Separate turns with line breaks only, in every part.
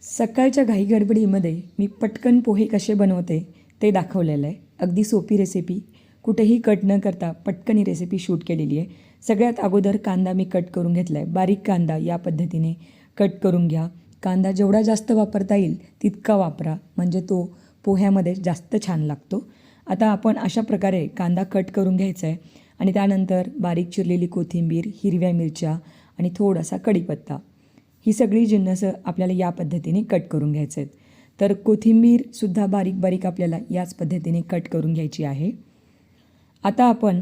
सकाळच्या घाईगडबडीमध्ये मी पटकन पोहे कसे बनवते ते दाखवलेलं आहे. अगदी सोपी रेसिपी, कुठेही कट न करता पटकन ही रेसिपी शूट केलेली आहे. सगळ्यात अगोदर कांदा मी कट करून घेतला आहे. बारीक कांदा या पद्धतीने कट करून घ्या. कांदा जेवढा जास्त वापरता येईल तितका वापरा, म्हणजे तो पोह्यामध्ये जास्त छान लागतो. आता आपण अशा प्रकारे कांदा कट करून घ्यायचा आहे आणि त्यानंतर बारीक चिरलेली कोथिंबीर, हिरव्या मिरच्या आणि थोडासा कढीपत्ता, ही सगळी जिन्नसं आपल्याला या पद्धतीने कट करून घ्यायचे आहेत. तर कोथिंबीरसुद्धा बारीक बारीक आपल्याला याच पद्धतीने कट करून घ्यायची आहे. आता आपण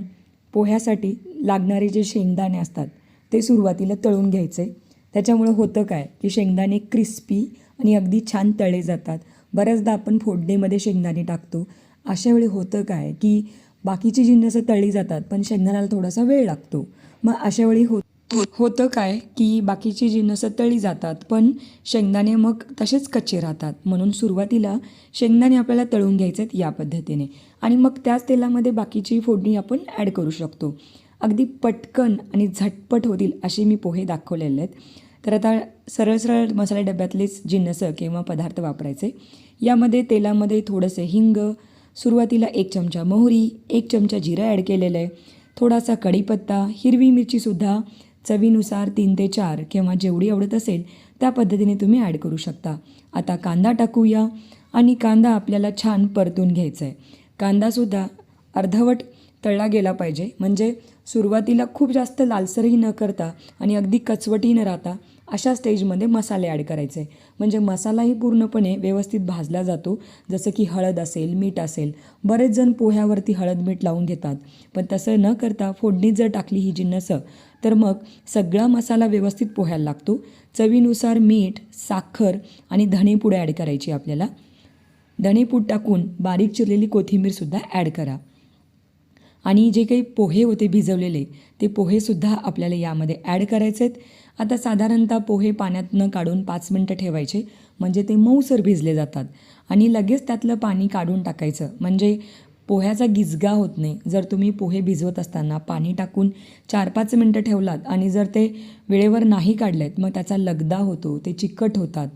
पोह्यासाठी लागणारे जे शेंगदाणे असतात ते सुरुवातीला तळून घ्यायचे. त्याच्यामुळं होतं काय की शेंगदाणे क्रिस्पी आणि अगदी छान तळले जातात. बऱ्याचदा आपण फोडणीमध्ये शेंगदाणे टाकतो. अशा वेळी होतं काय की बाकीची जिन्नसं तळली जातात पण शेंगदाण्याला थोडासा वेळ लागतो. मग अशा वेळी होतं काय की बाकीची जिन्नसं तळली जातात पण शेंगदाणे मग तसेच कच्चे राहतात. म्हणून सुरुवातीला शेंगदाणे आपल्याला तळून घ्यायचे आहेत या पद्धतीने आणि मग त्याच तेलामध्ये बाकीची फोडणी आपण ॲड करू शकतो. अगदी पटकन आणि झटपट होतील असे मी पोहे दाखवलेले आहेत. तर आता सरळ सरळ मसाले डब्यातलेच जिन्नसं किंवा पदार्थ वापरायचे. यामध्ये तेलामध्ये थोडंसं हिंग, सुरुवातीला 1 चमचा मोहरी, 1 चमचा जिरं ॲड केलेलं आहे, थोडासा कढीपत्ता, हिरवी मिरचीसुद्धा चवीनुसार 3 ते 4 किंवा जेवढी आवडत असेल त्या पद्धतीने तुम्ही ॲड करू शकता. आता कांदा टाकूया आणि कांदा आपल्याला छान परतून घ्यायचा आहे. कांदासुद्धा अर्धवट तळला गेला पाहिजे, म्हणजे सुरुवातीला खूप जास्त लालसरही न करता आणि अगदी कचवटही न राहता अशा स्टेजमध्ये मसाले ॲड करायचे, म्हणजे मसालाही पूर्णपणे व्यवस्थित भाजला जातो. जसं की हळद असेल, मीठ असेल. बरेच जण पोह्यावरती हळद मीठ लावून घेतात, पण तसं न करता फोडणीत जर टाकली ही जिन्नसं तर मग सगळा मसाला व्यवस्थित पोह्याला लागतो. चवीनुसार मीठ, साखर आणि धणेपूड ॲड करायची आपल्याला. धणेपूड टाकून बारीक चिरलेली कोथिंबीरसुद्धा ॲड करा आणि जे काही पोहे होते भिजवलेले ते पोहेसुद्धा आपल्याला यामध्ये ॲड करायचे आहेत. आता साधारणतः पोहे पाण्यातनं काढून 5 मिनटं ठेवायचे, म्हणजे ते मऊसर भिजले जातात आणि लगेच त्यातलं पाणी काढून टाकायचं, म्हणजे पोह्याचा गिजगा होत नाही. जर तुम्ही पोहे भिजवत असताना पाणी टाकून 4-5 मिनटं ठेवलात आणि जर ते वेळेवर नाही काढलेत मग त्याचा लगदा होतो, ते चिकट होतात.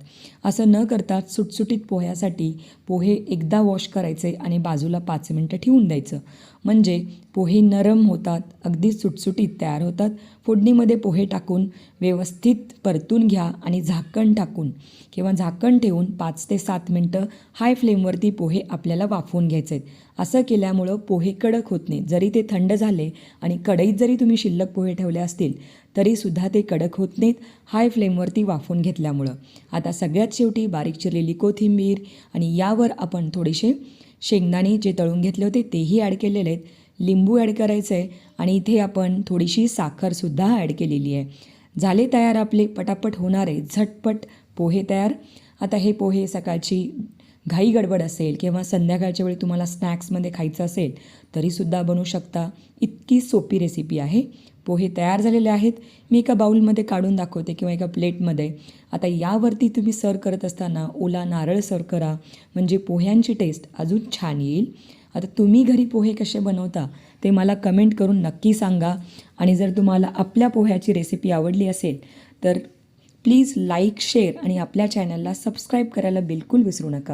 असं न करता सुटसुटीत पोह्यासाठी पोहे एकदा वॉश करायचे आणि बाजूला 5 मिनटं ठेवून द्यायचं, म्हणजे पोहे नरम होतात, अगदी सुटसुटीत तयार होतात. फोडणीमध्ये पोहे टाकून व्यवस्थित परतून घ्या आणि झाकण टाकून किंवा झाकण ठेवून 5 ते 7 मिनटं हाय फ्लेमवरती पोहे आपल्याला वाफवून घ्यायचे आहेत. असं केल्यामुळं पोहे कडक होत नाही. जरी ते थंड झाले आणि कढईत जरी तुम्ही शिल्लक पोहे ठेवले असतील तरीसुद्धा ते कडक होत नाहीत हाय फ्लेमवरती वाफवून घेतल्यामुळं. आता सगळ्यात शेवटी बारीक चिरलेली कोथिंबीर आणि यावर आपण थोडेसे शेंगदाणे जे तळून घेतले होते तेही ॲड केलेले आहेत. लिंबू ॲड करायचं आहे आणि इथे आपण थोडीशी साखरसुद्धा ॲड केलेली आहे. झाले तयार आपले पटापट होणारे झटपट पोहे तयार. आता हे पोहे सकाळची घाई गडबड असेल किंवा संध्याकाळच्या वेळी तुम्हाला स्नॅक्समध्ये खायचं असेल तरीसुद्धा बनवू शकता. इतकी सोपी रेसिपी आहे. पोहे तयार झालेले आहेत. मी एका बाउलमध्ये काढून दाखवते किंवा एका प्लेटमध्ये. आता यावरती तुम्ही सर्व करत असताना ओला नारळ सर्व करा, म्हणजे पोह्यांची टेस्ट अजून छान येईल. आता तुम्ही घरी पोहे कसे बनवता ते मला कमेंट करून नक्की सांगा आणि जर तुम्हाला आपल्या पोह्याची रेसिपी आवडली असेल तर प्लीज लाईक, शेअर आणि आपल्या चॅनलला सबस्क्राईब करायला बिलकुल विसरू नका.